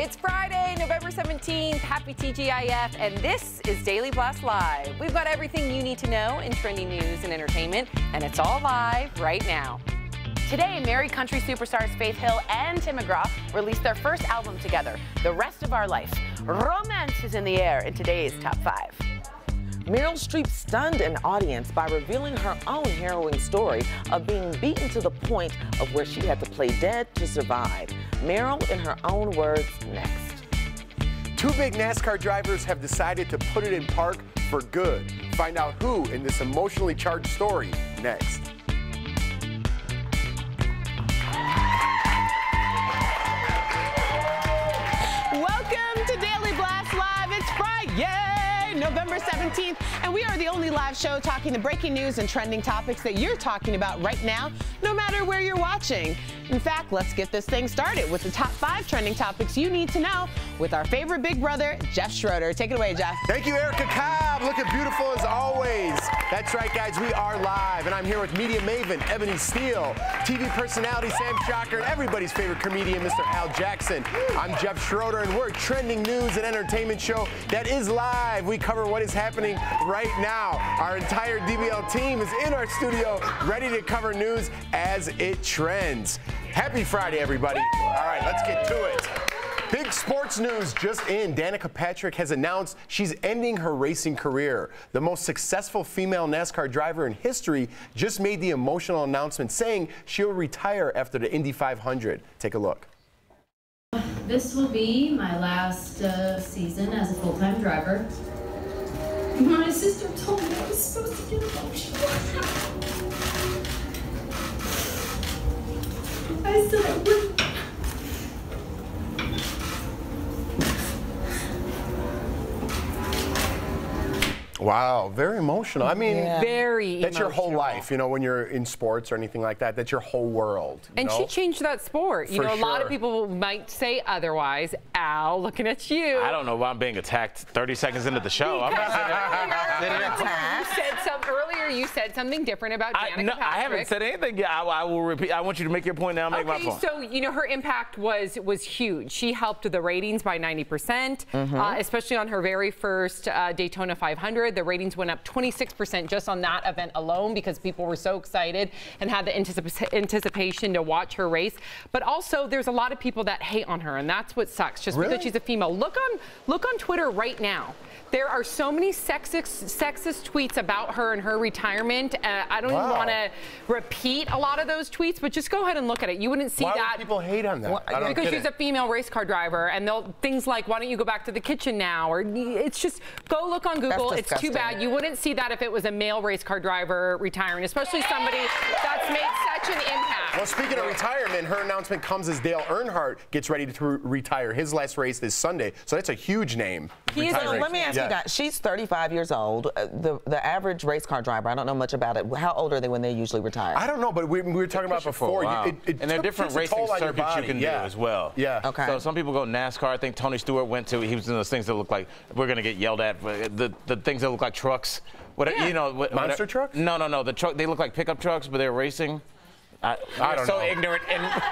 It's Friday, November 17th. Happy TGIF, and this is Daily Blast Live. We've got everything you need to know in trending news and entertainment, and it's all live right now. Today, married country superstars Faith Hill and Tim McGraw released their first album together, The Rest of Our Life. Romance is in the air in today's Top 5. Meryl Streep stunned an audience by revealing her own harrowing story of being beaten to the point of where she had to play dead to survive. Meryl, in her own words, next. Two big NASCAR drivers have decided to put it in park for good. Find out who in this emotionally charged story next. Welcome to Daily Blast Live. It's Friday, November 17th, and we are the only live show talking the breaking news and trending topics that you're talking about right now, no matter where you're watching. In fact, let's get this thing started with the top 5 trending topics you need to know with our favorite big brother, Jeff Schroeder. Take it away, Jeff. Thank you, Erica Cobb. Looking beautiful as always. That's right, guys. We are live, and I'm here with media maven Ebony Steele, TV personality Sam Shocker, and everybody's favorite comedian, Mr. Al Jackson. I'm Jeff Schroeder, and we're a trending news and entertainment show that is live. We cover what is happening right now. Our entire DBL team is in our studio, ready to cover news as it trends. Happy Friday, everybody. All right, let's get to it. Big sports news just in. Danica Patrick has announced she's ending her racing career. The most successful female NASCAR driver in history just made the emotional announcement saying she'll retire after the Indy 500. Take a look. This will be my last season as a full-time driver. My sister told me I was supposed to get emotional. I said I wouldn't. Wow, very emotional. I mean, Very that's your whole emotional. life, you know, when you're in sports or anything like that. That's your whole world. And know? she changed that sport. You For know, a lot sure. of people might say otherwise. Al, looking at you. I don't know why I'm being attacked 30 seconds into the show. I'm Earlier you said something different about Danica Patrick. I haven't said anything yet. I will repeat. I want you to make your point now. Make my point. So, you know, her impact was huge. She helped the ratings by 90%, especially on her very first Daytona 500. The ratings went up 26% just on that event alone because people were so excited and had the anticipation to watch her race. But also, there's a lot of people that hate on her, and that's what sucks. Just because she's a female. Look on Twitter right now. There are so many sexist tweets about her and her retirement. I don't even want to repeat a lot of those tweets, but just go ahead and look at it. You wouldn't see Why that. would people hate on that? Well, I don't because get she's it. a female race car driver, and things like, why don't you go back to the kitchen now? Or it's just, go look on Google. That's It's too disgusting. bad. You wouldn't see that if it was a male race car driver retiring, especially somebody that's made such an impact. Well, speaking of retirement, her announcement comes as Dale Earnhardt gets ready to retire. His last race this Sunday, so that's a huge name. He is retiring. Let me ask you guys. She's 35 years old. The average race car driver, I don't know much about it. How old are they when they usually retire? I don't know, but we were talking about before. Wow. It And there are different takes a racing toll on your circuits you body. can do as well. Yeah. Okay. So some people go NASCAR. I think Tony Stewart went to. He was in those things that look like we're gonna get yelled at. The things that look like trucks. You know, Monster trucks? No. The truck. They look like pickup trucks, but they're racing. I don't so know. ignorant and.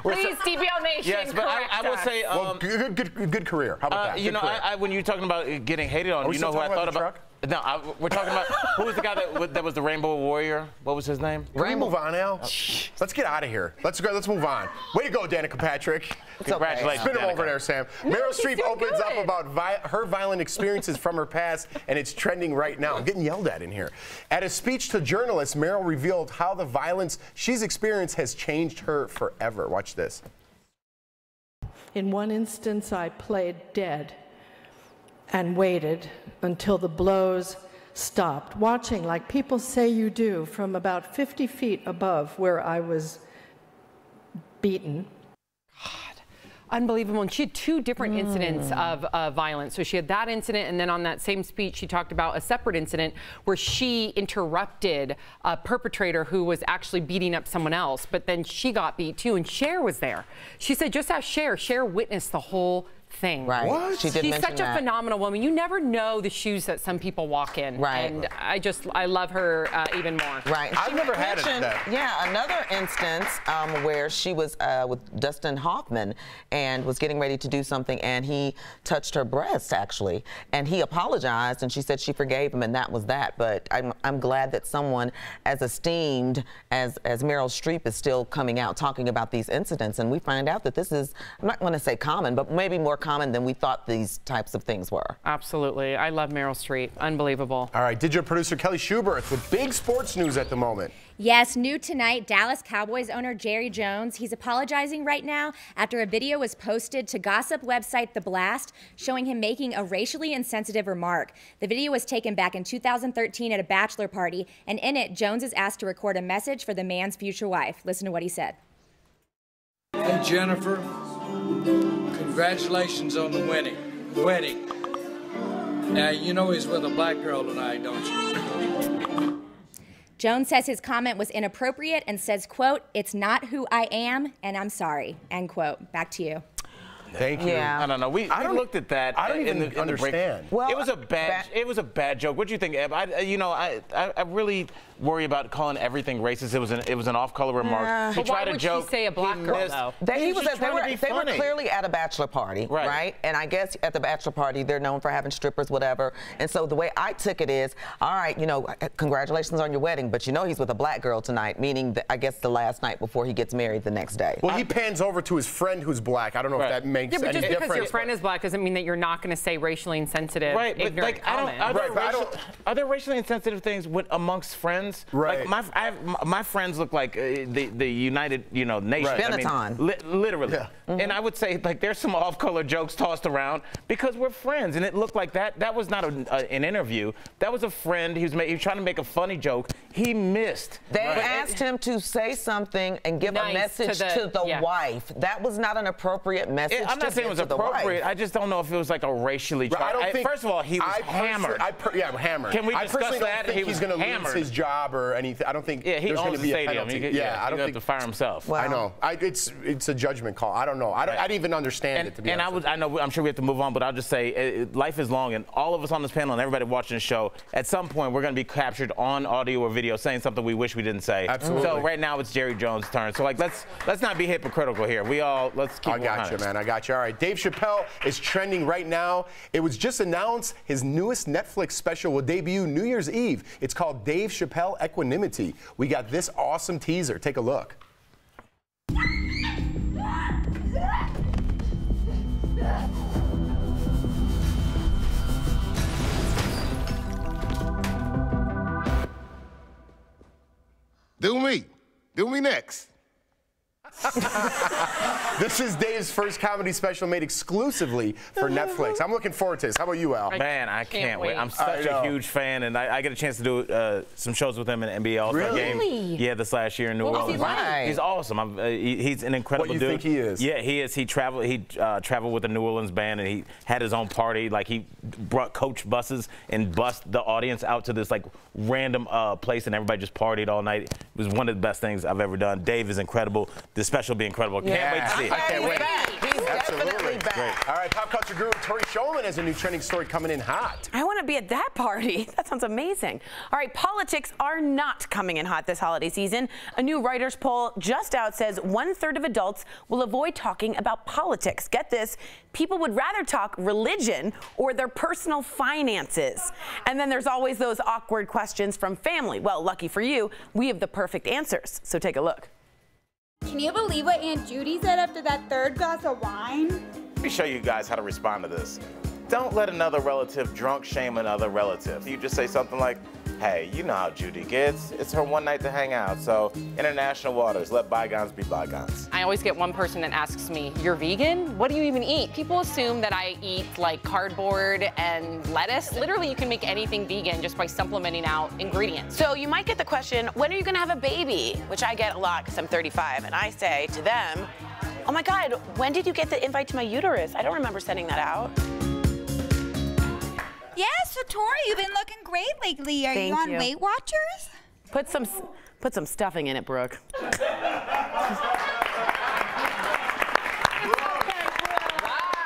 Please, DBL Nation, Yes, but I will correct say. Well, good career. How about that? You know, Good career. when you're talking about getting hated on, we you know still who I talking thought about about. the No, we're talking about who was the guy that was the Rainbow Warrior? What was his name? Can we move on, Al? Let's get out of here. Let's go. Let's move on. Way to go, Danica Patrick. Congratulations, Spin him over Danica. there, Sam. No, Meryl she's Streep doing opens up good. about her violent experiences from her past, and it's trending right now. I'm getting yelled at in here. At a speech to journalists, Meryl revealed how the violence she's experienced has changed her forever. Watch this. In one instance, I played dead and waited until the blows stopped, watching like people say you do from about 50 feet above where I was beaten. Unbelievable. And she had 2 different incidents of violence. So she had that incident, and then on that same speech, she talked about a separate incident where she interrupted a perpetrator who was actually beating up someone else, but then she got beat too, and Cher was there. She said, just ask Cher. Cher witnessed the whole thing. Right. What? She did She's mention such a that. phenomenal woman. You never know the shoes that some people walk in. Right. And I love her even more. Right. I've never had it. Yeah, another instance where she was with Dustin Hoffman and was getting ready to do something, and he touched her breast, actually, and he apologized, and she said she forgave him, and that was that. But I'm glad that someone as esteemed as Meryl Streep is still coming out talking about these incidents, and we find out that this is, I'm not going to say common, but maybe more common than we thought these types of things were. Absolutely. I love Meryl Streep. Unbelievable. All right, digital producer Kelly Schubert with big sports news at the moment. Yes, new tonight, Dallas Cowboys owner Jerry Jones. He's apologizing right now after a video was posted to gossip website The Blast showing him making a racially insensitive remark. The video was taken back in 2013 at a bachelor party, and in it, Jones is asked to record a message for the man's future wife. Listen to what he said. Hey, Jennifer, congratulations on the wedding. Now, you know he's with a black girl tonight, don't you? Jones says his comment was inappropriate and says, quote, "It's not who I am, and I'm sorry," end quote. Back to you. Thank you. Yeah. I don't know. We looked at that. I don't even in understand. The break. Well, it was a bad joke. What do you think, Eb? I really worry about calling everything racist. It was an off-color remark. But why would she say a black girl, though? They were clearly at a bachelor party, right? And I guess at the bachelor party, they're known for having strippers, whatever. And so the way I took it is, all right, congratulations on your wedding, but he's with a black girl tonight, meaning I guess the last night before he gets married the next day. Well, he pans over to his friend who's black. I don't know if that makes but any just difference. because your friend is black doesn't mean that you're not going to say racially insensitive, ignorant comments. Are there racially insensitive things amongst friends? Right. Like my friends look like the United, Nation. Benetton. Literally. Yeah. And I would say there's some off-color jokes tossed around because we're friends, and it looked like that. That was not an interview. That was a friend. He was trying to make a funny joke. He missed. They asked him to say something and give a message to the wife. That was not an appropriate message. I'm not saying it was appropriate. I just don't know if it was like a racially. First of all, he was hammered. Hammered. Can we discuss that? I personally don't think he's going to lose his job or anything. I don't think he there's going owns to be the a stadium. penalty. I don't think to fire himself. Well, I know. It's a judgment call. I don't know. I didn't even understand it, to be honest. I know. I'm sure we have to move on, but I'll just say life is long, and all of us on this panel and everybody watching the show, at some point we're going to be captured on audio or video saying something we wish we didn't say. Absolutely. So right now it's Jerry Jones' turn. So let's not be hypocritical here. Let's keep. I got you, man. I got you. All right. Dave Chappelle is trending right now. It was just announced his newest Netflix special will debut New Year's Eve. It's called Dave Chappelle Equanimity. We got this awesome teaser. Take a look. Do me next. This is Dave's first comedy special made exclusively for Netflix. I'm looking forward to this. How about you, Al? Man, I can't wait. I'm such a huge fan, and I get a chance to do some shows with him in the NBA All-Star game. Yeah, this last year in New Orleans. He's awesome. He's an incredible dude. What do you think he is? Yeah, he is. He traveled with the New Orleans band, and he had his own party. Like, he brought coach buses and bussed the audience out to this random place, and everybody just partied all night. It was one of the best things I've ever done. Dave is incredible. This special will be incredible. Can't wait to see it. I can't wait. He's definitely back. Great. All right, pop culture guru Tori Shulman has a new trending story coming in hot. I want to be at that party. That sounds amazing. All right, politics are not coming in hot this holiday season. A new Reuters poll just out says 1/3 of adults will avoid talking about politics. Get this, people would rather talk religion or their personal finances. And then there's always those awkward questions from family. Well, lucky for you, we have the perfect answers. So take a look. Can you believe what Aunt Judy said after that third glass of wine? Let me show you guys how to respond to this. Don't let another relative drunk shame another relative. You just say something like, hey, you know how Judy gets. It's her one night to hang out, so international waters, let bygones be bygones. I always get one person that asks me, you're vegan? What do you even eat? People assume that I eat like cardboard and lettuce. Literally, you can make anything vegan just by supplementing out ingredients. So you might get the question, when are you gonna have a baby? Which I get a lot because I'm 35, and I say to them, oh my God, when did you get the invite to my uterus? I don't remember sending that out. Yes, so Tori, you've been looking great lately. Are you on Weight Watchers? Put some stuffing in it, Brooke.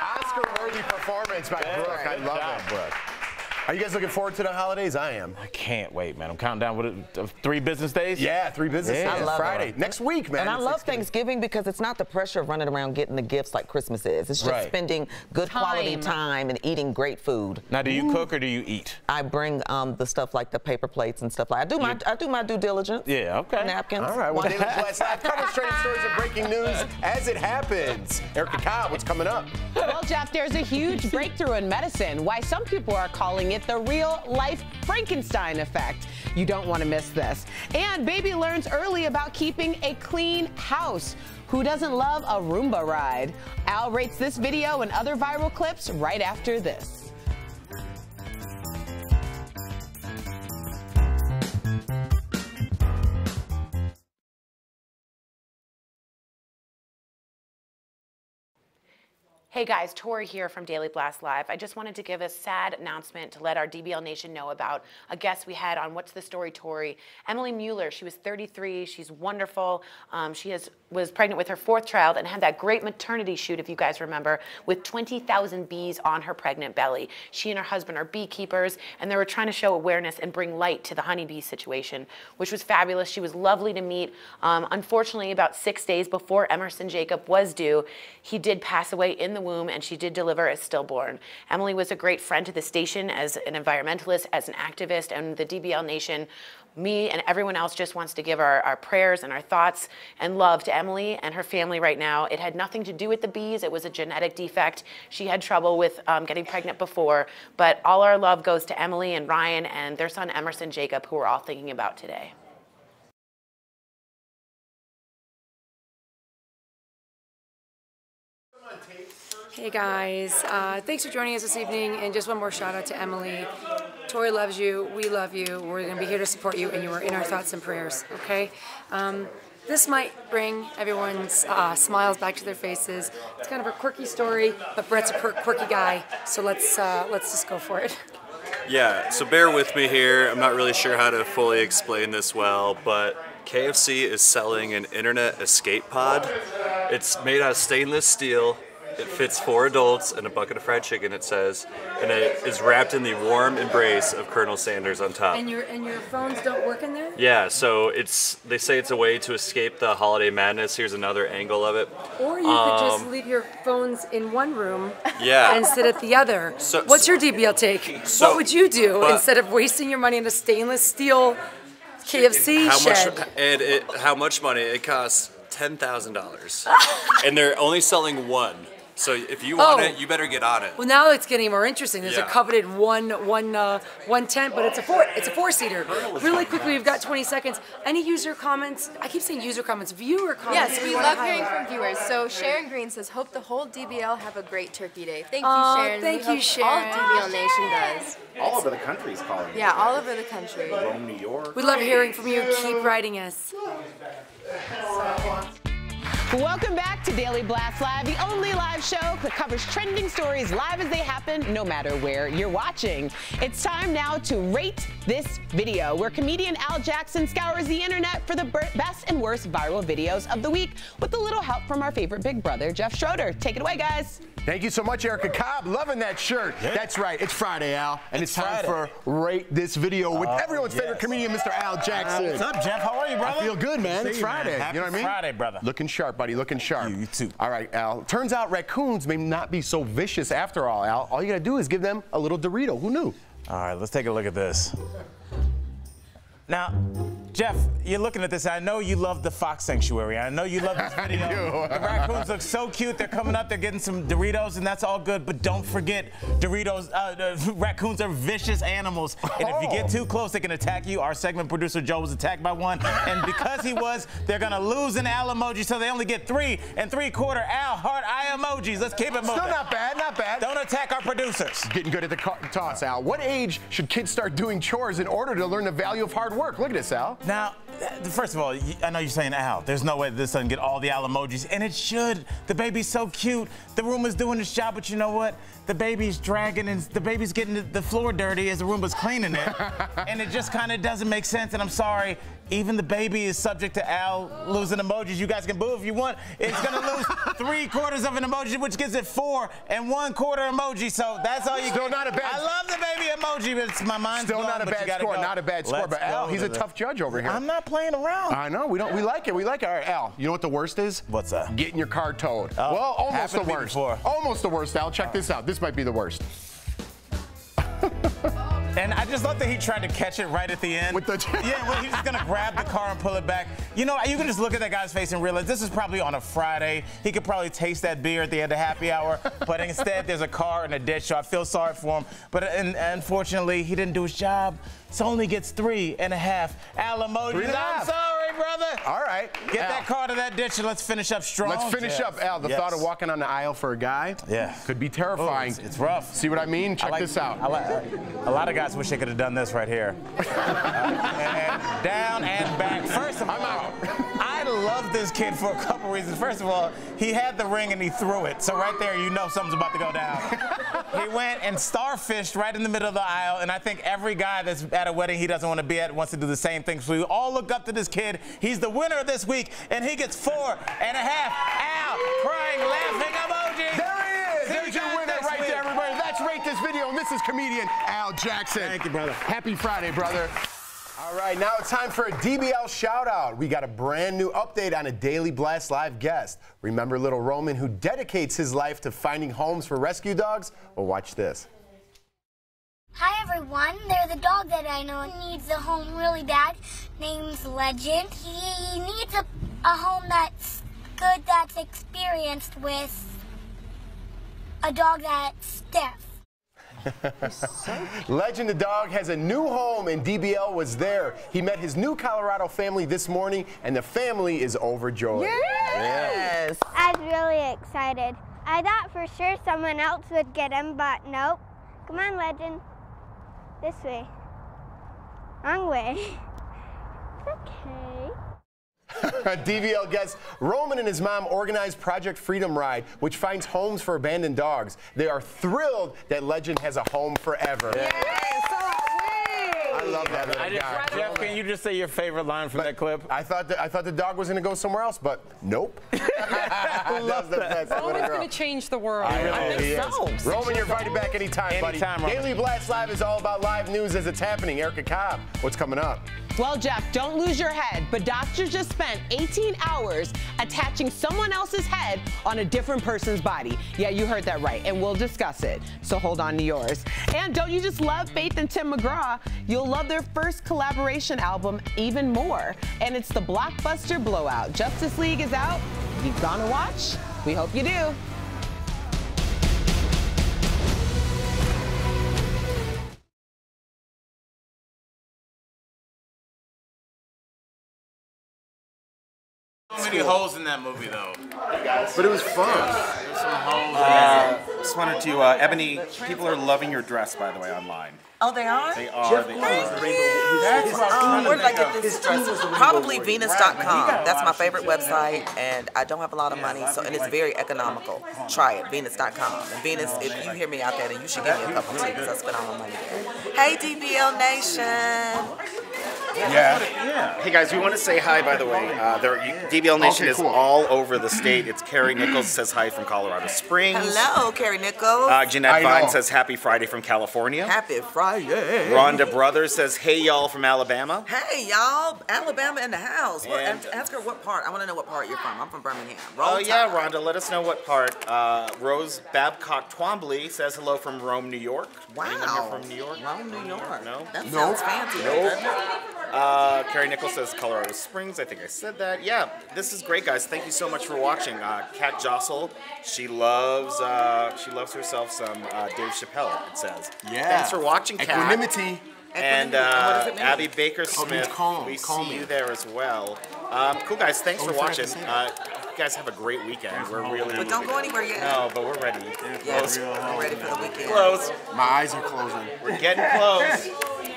Oscar performance by Brooke. I love it. Brooke. Are you guys looking forward to the holidays? I am. I can't wait, man. I'm counting down with 3 business days. Yeah, 3 business days. I love Friday. it. Next week, man. And I love Thanksgiving because it's not the pressure of running around getting the gifts like Christmas is. It's just spending good quality time and eating great food. Now, do you cook or do you eat? I bring the stuff like the paper plates and stuff like that. I do my due diligence. Yeah, okay. Napkins. All right, well, Daily Blast Live covers trending stories and breaking news as it happens. Erica Cobb, what's coming up? Well, Jeff, there's a huge breakthrough in medicine. Why some people are calling it the real-life Frankenstein effect. You don't want to miss this. And baby learns early about keeping a clean house. Who doesn't love a Roomba ride? Al rates this video and other viral clips right after this. Hey guys, Tori here from Daily Blast Live. I just wanted to give a sad announcement to let our DBL Nation know about a guest we had on What's the Story, Tori. Emily Mueller. She was 33. She's wonderful. She was pregnant with her 4th child and had that great maternity shoot, if you guys remember, with 20,000 bees on her pregnant belly. She and her husband are beekeepers, and they were trying to show awareness and bring light to the honeybee situation, which was fabulous. She was lovely to meet. Unfortunately, about 6 days before Emerson Jacob was due, he did pass away in the womb, and she did deliver as stillborn. Emily was a great friend to the station as an environmentalist, as an activist, and the DBL Nation, me and everyone else just wants to give our prayers and our thoughts and love to Emily and her family right now. It had nothing to do with the bees. It was a genetic defect. She had trouble with getting pregnant before, but all our love goes to Emily and Ryan and their son Emerson Jacob, who we're all thinking about today. Hey guys, thanks for joining us this evening, and just one more shout out to Emily. Tori loves you, we love you, we're going to be here to support you, and you are in our thoughts and prayers, okay? This might bring everyone's smiles back to their faces. It's kind of a quirky story, but Brett's a quirky guy, so let's just go for it. Yeah, so bear with me here. I'm not really sure how to fully explain this well, but KFC is selling an internet escape pod. It's made out of stainless steel. It fits 4 adults and a bucket of fried chicken, it says, and it is wrapped in the warm embrace of Colonel Sanders on top. And your phones don't work in there? Yeah, so they say it's a way to escape the holiday madness. Here's another angle of it. Or you could just leave your phones in one room and sit at the other. So, what's your DBL take? What would you do instead of wasting your money on a stainless steel KFC shed? How much money? It costs $10,000. And they're only selling 1. So if you want it, you better get on it. Well, now it's getting more interesting. There's a coveted one tent, but it's a 4-seater. Really quickly, we've got 20 seconds. Any user comments? I keep saying user comments. Viewer comments. Yes, we love hearing from viewers. So Sharon Green says, "Hope the whole DBL have a great Turkey Day." Thank you, Sharon. Thank you, Sharon. All DBL Nation does. All over the country is calling. Yeah, all over the country. Rome, New York. We love hearing from you. Keep writing us. Welcome back to Daily Blast Live, the only live show that covers trending stories live as they happen, no matter where you're watching. It's time now to rate this video, where comedian Al Jackson scours the internet for the best and worst viral videos of the week, with a little help from our favorite big brother, Jeff Schroeder. Take it away, guys. Thank you so much, Erica Cobb. Loving that shirt. Yeah. That's right. It's Friday, Al. And it's time for Rate This Video with everyone's favorite comedian, Mr. Al Jackson. What's up, Jeff? How are you, brother? I feel good, man. It's Friday. Happy you know what I mean? Friday, brother. Looking sharp, buddy. Looking sharp. You too. All right, Al. Turns out raccoons may not be so vicious after all, Al. All you got to do is give them a little Dorito. Who knew? All right, let's take a look at this. Now, Jeff, you're looking at this. I know you love the Fox Sanctuary. I know you love this video. The raccoons look so cute. They're coming up. They're getting some Doritos, and that's all good. But don't forget, raccoons are vicious animals. And if you get too close, they can attack you. Our segment producer, Joe, was attacked by one. And because he was, they're going to lose an Al emoji, so they only get 3 3/4 Al heart eye emojis. Let's keep it moving. Still not bad, not bad. Don't attack our producers. Getting good at the toss, Al. What age should kids start doing chores in order to learn the value of hard work? work. Look at this, Al. Now, first of all, I know you're saying Al. There's no way this doesn't get all the Al emojis, and it should. The baby's so cute. The Roomba's doing its job, but you know what? The baby's dragging, and the baby's getting the floor dirty as the Roomba's cleaning it, and it just kind of doesn't make sense, and I'm sorry. Even the baby is subject to Al losing emojis. You guys can boo if you want. It's going to lose 3/4 of an emoji, which gives it 4 1/4 emoji. So that's all you Still get. not a bad. I love the baby emoji, but it's my mind's Still blown, not a but you bad gotta score. go. Not a bad score. Let's But Al, go he's to a tough judge over here. I'm not playing around. I know. We like it. We like it. All right, Al. You know what the worst is? What's that? Getting your car towed. Oh, Well, almost the happened to me worst. before. Almost the worst, Al. Check this out. This might be the worst. And I just love that he tried to catch it right at the end. With the yeah, well, he's just gonna grab the car and pull it back. You know, you can just look at that guy's face and realize this is probably on a Friday. He could probably taste that beer at the end of happy hour, but instead there's a car in a ditch, so I feel sorry for him. But unfortunately, he didn't do his job, so only gets 3.5 Al emojis. 3.5. I'm sorry, brother. All right. Get Al. that car to that ditch and let's finish up strong. Let's finish up, Al. The thought of walking on the aisle for a guy could be terrifying. It's rough. See what I mean? Check this out. A lot of guys wish they could have done this right here. And down and back. First of all, I love this kid for a couple reasons. First of all, he had the ring and he threw it. So right there, you know something's about to go down. He went and starfished right in the middle of the aisle, and I think every guy that's at a wedding he doesn't want to be at wants to do the same thing. So we all look up to this kid. He's the winner this week, and he gets 4.5 Al crying, laughing emojis. There he is. There's your winner right there, everybody. That's Rate This Video, and this is comedian Al Jackson. Thank you, brother. Happy Friday, brother. All right, now it's time for a DBL shout-out. We got a brand new update on a Daily Blast Live guest. Remember little Roman, who dedicates his life to finding homes for rescue dogs? Well, watch this. Hi everyone, there's a dog that I know needs a home really bad. Name's Legend. He needs a home that's good, that's experienced with a dog that's deaf. Legend the dog has a new home, and DBL was there. He met his new Colorado family this morning, and the family is overjoyed. Yes! I was really excited. I thought for sure someone else would get him, but nope. Come on, Legend. This way. Wrong way. Okay. DVL guest Roman and his mom organized Project Freedom Ride, which finds homes for abandoned dogs. They are thrilled that Legend has a home forever. I love that little guy. Jeff, can you just say your favorite line from that clip? I thought the dog was going to go somewhere else, but nope. I love that. Roman's going to change the world. I think so. Roman, you're invited back anytime, buddy. Roman. Daily Blast Live is all about live news as it's happening. Erica Cobb, what's coming up? Well, Jeff, don't lose your head, but doctors just spent 18 hours attaching someone else's head on a different person's body. Yeah, you heard that right, and we'll discuss it, so hold on to yours. And don't you just love Faith and Tim McGraw? You'll love their first collaboration album even more, and it's the blockbuster Blowout. Justice League is out. You gonna watch? We hope you do. So many holes in that movie, though. But it was fun. There's some holes. Just wanted to, Ebony, people are loving your dress, by the way, online. Oh, they are? They are. They are. Where did I get this dress? Probably Venus.com. That's my favorite website, and I don't have a lot of money, and it's very economical. Try it, Venus.com. And Venus, if you hear me out there, then you should give me a couple too, because I spent all my money there. Hey, DBL Nation. Yeah. Hey guys, we want to say hi, by the way. DBL Nation is all over the state. It's Carrie Nichols says hi from Colorado Springs. Hello, Carrie Nichols. Jeanette Vine says happy Friday from California. Happy Friday. Rhonda Brothers says hey y'all from Alabama. Hey y'all, Alabama in the house. And ask her what part. I want to know what part you're from. I'm from Birmingham. Oh yeah, Rhonda, let us know what part. Rose Babcock Twombly says hello from Rome, New York. Wow. Anyone here from New York? Rome, New York. No? That sounds fancy. Nope. Carrie Nichols says Colorado Springs. I think I said that. Yeah, this is great, guys. Thank you so much for watching. Kat Jossel, she loves herself some Dave Chappelle, it says. Yeah. Thanks for watching, Kat. Equanimity. And what does it mean? Abby Baker Smith, calm, we calm see me. you there as well. Cool, guys. Thanks for forgot watching. to say that. You guys have a great weekend. We're really. But don't go anywhere yet. No, but we're ready. Yes, we're ready for the weekend. Close. My eyes are closing. We're getting close.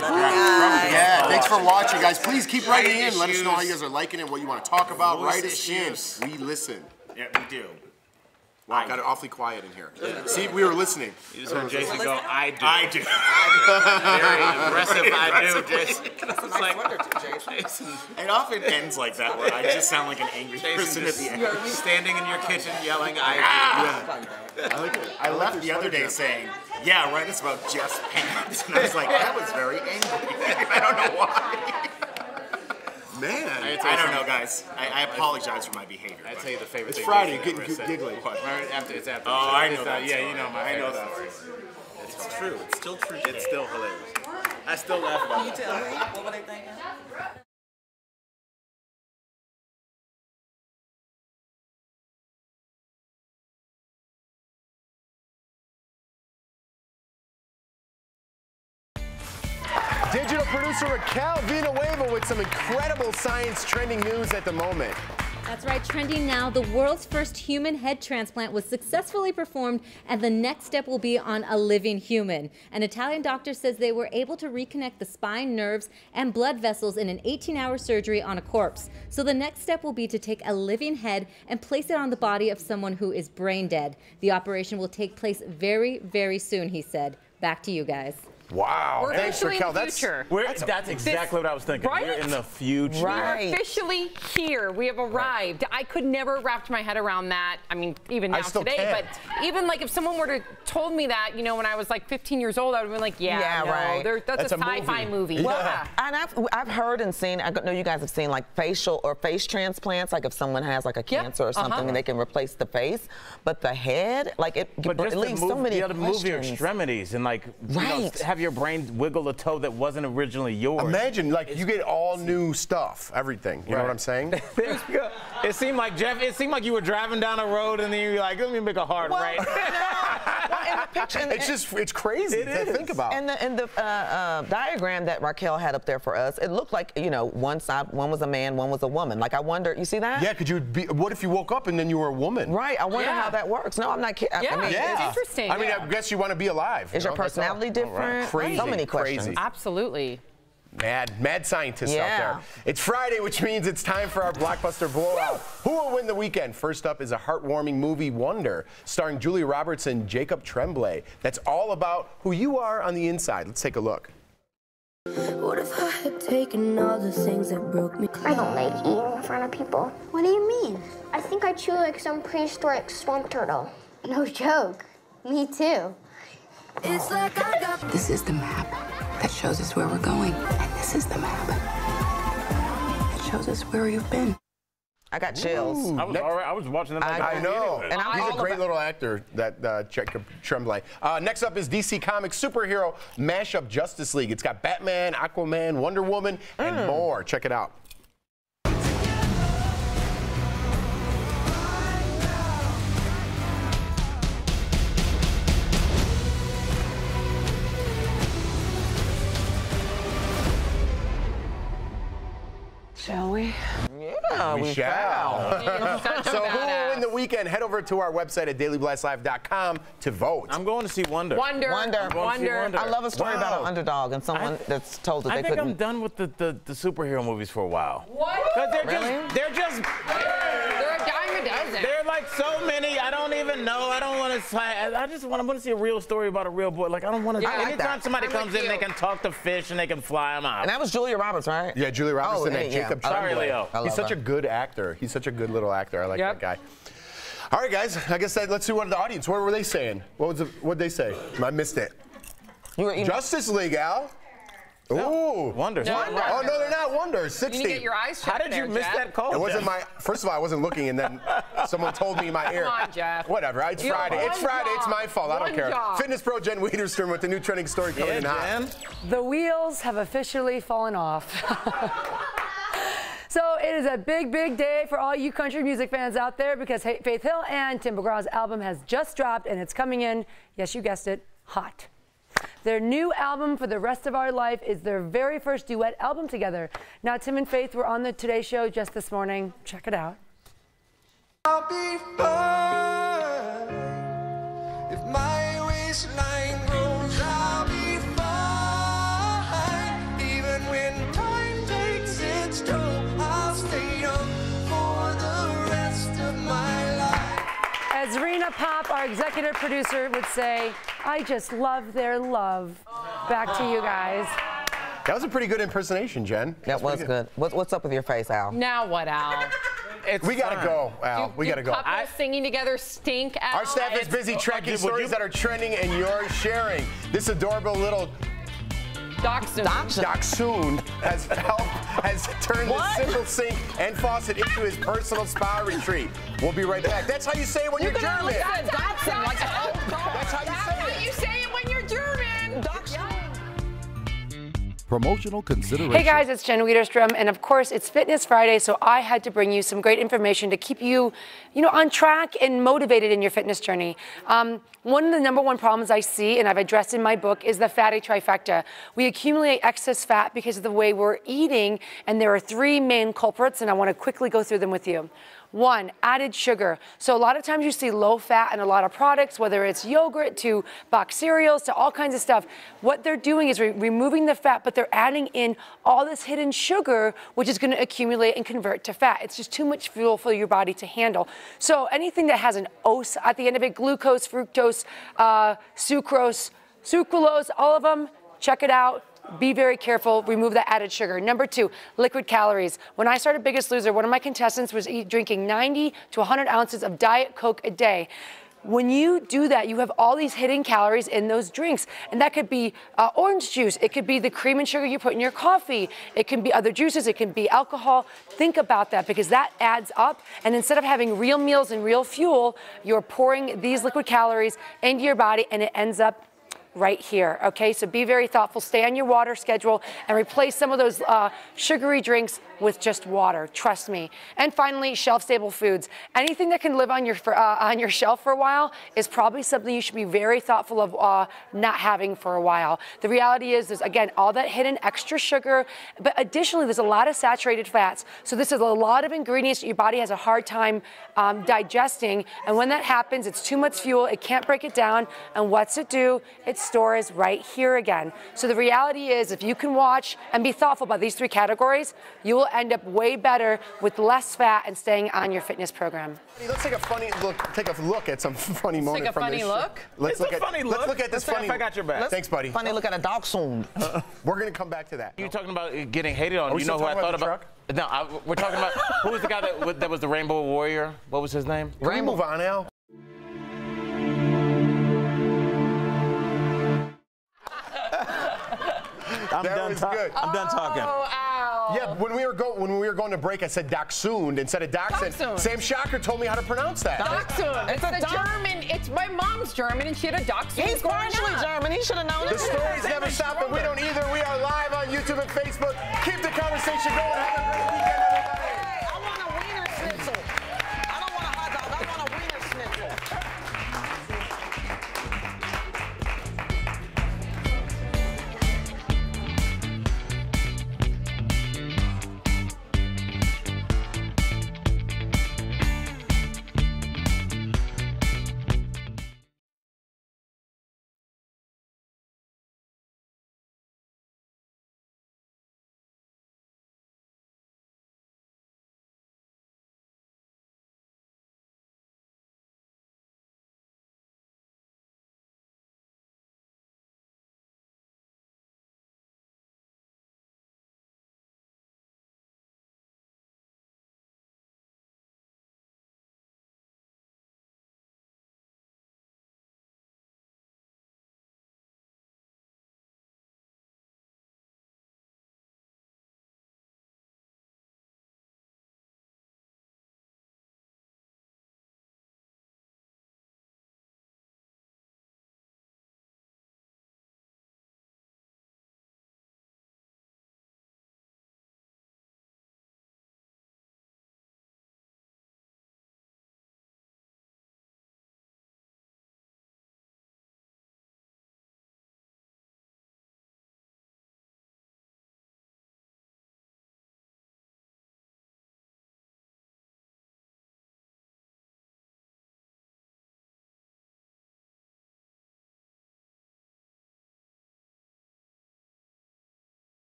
Yeah, thanks for watching, guys. Please keep writing in. Let us know how you guys are liking it, what you want to talk about. Write us in. We listen. Yeah, we do. Wow, got it awfully quiet in here. See, we were listening. You just heard Jason go, I do. I do. Very aggressive, I do, Jason. It's like, Jason. It often ends like that, where I just sound like an angry person at the end. Standing in your kitchen yelling, I do. I like it. I left the other day saying, yeah, write us about Jeff's pants. And I was like, that was very angry. I don't know why. Man. I don't know, guys. I apologize for my behavior. I'll tell you the favorite thing. It's Friday, you're getting giggly. It's after. Oh, I know that. Yeah, you know my favorite story. It's true. It's still true. It's still hilarious. I still laugh about it. Can you tell me? What were they thinking? Digital producer Raquel Villanueva with some incredible science trending news at the moment. That's right, trending now. The world's first human head transplant was successfully performed, and the next step will be on a living human. An Italian doctor says they were able to reconnect the spine, nerves, and blood vessels in an 18-hour surgery on a corpse. So the next step will be to take a living head and place it on the body of someone who is brain dead. The operation will take place very, very soon, he said. Back to you guys. Wow. We're Thanks, officially Raquel. in the future. That's exactly what I was thinking. Right? We're in the future. We're officially here. We have arrived. I could never have wrapped my head around that. I mean, even now today. Can't. But even like if someone were to told me that, you know, when I was like 15 years old, I would have been like, that's a sci-fi movie. Well, and I've heard and seen, I know you guys have seen like facial or face transplants, like if someone has like a cancer or something and they can replace the face. But the head, like it leaves so many you have to move your questions. extremities and like you know, have your brain wiggle a toe that wasn't originally yours. Imagine, like, you get all new stuff, everything. You know what I'm saying? It seemed like, Jeff, it seemed like you were driving down a road and then you're like, let me make a hard right. In the picture, it's crazy to think about. And the diagram that Raquel had up there for us, it looked like, you know, one side, one was a man, one was a woman. Like, I wonder, you see that? Yeah, could you be, what if you woke up and then you were a woman? Right, I wonder how that works. No, I'm not kidding. Yeah, I mean, it's interesting. I mean, I guess you want to be alive. Is your personality different? Crazy. So many questions. Absolutely. Mad scientists out there. It's Friday, which means it's time for our blockbuster blowout. Who will win the weekend? First up is a heartwarming movie, Wonder, starring Julia Roberts and Jacob Tremblay. That's all about who you are on the inside. Let's take a look. What if I had taken all the things that broke me? I don't like eating in front of people. What do you mean? I think I chew like some prehistoric swamp turtle. No joke. Me too. It's like I got... This is the map that shows us where we're going. And this is the map that shows us where you've been. I got chills. I was watching them. I know. And he's a great little actor, that Jacob Tremblay. Next up is DC Comics superhero mashup Justice League. It's got Batman, Aquaman, Wonder Woman, and more. Check it out. Shall we? Yeah, we shall. So who will win the weekend? Head over to our website at dailyblastlive.com to vote. I'm going to see Wonder. Wonder. I love a story about an underdog and someone that's told that they couldn't. I think I'm done with the superhero movies for a while. What? Because they're just they're a dime a dozen. They're like so many. I don't even know. I don't want to. I just want to see a real story about a real boy. Like I don't want to. Anytime somebody comes in, they can talk to fish and they can fly them out. And that was Julia Roberts, right? Yeah, Julia Roberts and Jacob Tremblay. Sorry, Leo. He's such a good actor. He's such a good little actor. I like that guy. All right, guys. I guess let's see what the audience. What were they saying? What did they say? I missed it. Justice League, Al. Ooh, Wonder. Oh no, they're not Wonder. 60. You need to get your eyes checked. How did you miss that call? It wasn't my. First of all, I wasn't looking, and then someone told me in my ear. Come on, Jeff. Whatever. It's Friday. It's Friday. It's my fault. I don't care. Fitness pro Jen Wiederstrom with the new trending story coming in hot. The wheels have officially fallen off. So it is a big, big day for all you country music fans out there because Faith Hill and Tim McGraw's album has just dropped and it's coming in, yes, you guessed it, hot. Their new album, For the Rest of Our Life, is their very first duet album together. Now, Tim and Faith were on the Today Show just this morning. Check it out. I'll be fine if my waistline grows. I'll be fine as Rena Pop, our executive producer, would say, I just love their love. Back to you guys. That was a pretty good impersonation, Jen. That was good. What's up with your face, Al? Now what, Al? We gotta go, Al. We gotta go. Couples singing together stink, Al? Our staff is busy tracking stories that are trending and you're sharing. This adorable little Dachshund has turned the simple sink and faucet into his personal spa retreat. We'll be right back. That's how you say it when you're German. That's how you say it when you're German. Promotional consideration. Hey guys, it's Jen Wiederstrom, and of course it's Fitness Friday, so I had to bring you some great information to keep you, on track and motivated in your fitness journey. One of the #1 problems I see, and I've addressed in my book, is the fatty trifecta. We accumulate excess fat because of the way we're eating, and there are 3 main culprits, and I want to quickly go through them with you. 1, added sugar. So a lot of times you see low fat in a lot of products, whether it's yogurt to box cereals to all kinds of stuff. What they're doing is removing the fat, but they're adding in all this hidden sugar, which is going to accumulate and convert to fat. It's just too much fuel for your body to handle. So anything that has an ose at the end of it, glucose, fructose, sucrose, sucralose, all of them, check it out. Be very careful. Remove that added sugar. #2, liquid calories. When I started Biggest Loser, one of my contestants was drinking 90 to 100 ounces of Diet Coke a day. When you do that, you have all these hidden calories in those drinks. And that could be orange juice. It could be the cream and sugar you put in your coffee. It can be other juices. It can be alcohol. Think about that because that adds up. And instead of having real meals and real fuel, you're pouring these liquid calories into your body and it ends up right here, okay? So be very thoughtful. Stay on your water schedule and replace some of those sugary drinks with just water. Trust me. And finally, shelf-stable foods. Anything that can live on your shelf for a while is probably something you should be very thoughtful of not having for a while. The reality is, there's, again, all that hidden extra sugar, but additionally, there's a lot of saturated fats. So this is a lot of ingredients that your body has a hard time digesting. And when that happens, it's too much fuel. It can't break it down. And what's it do? It stores right here again. So the reality is, if you can watch and be thoughtful about these 3 categories, you will end up way better with less fat and staying on your fitness program. Let's take a look at some funny moments from this. Let's look at this funny. I got your back. Thanks, buddy. Funny look at a Dachshund. We're gonna come back to that. You're talking about getting hated on. You know who I thought about? No, we're talking about who was the guy that was the Rainbow Warrior? What was his name? Can we move on, Al? I'm done talking. Yeah, when we were going to break, I said Dachshund instead of Dachshund. Sam Shocker told me how to pronounce that. Dachshund. It's a German. It's my mom's German, and she had a Dachshund. He's partially German. He should have known. The stories never stop, and we don't either. We are live on YouTube and Facebook. Keep the conversation going. Have a great weekend.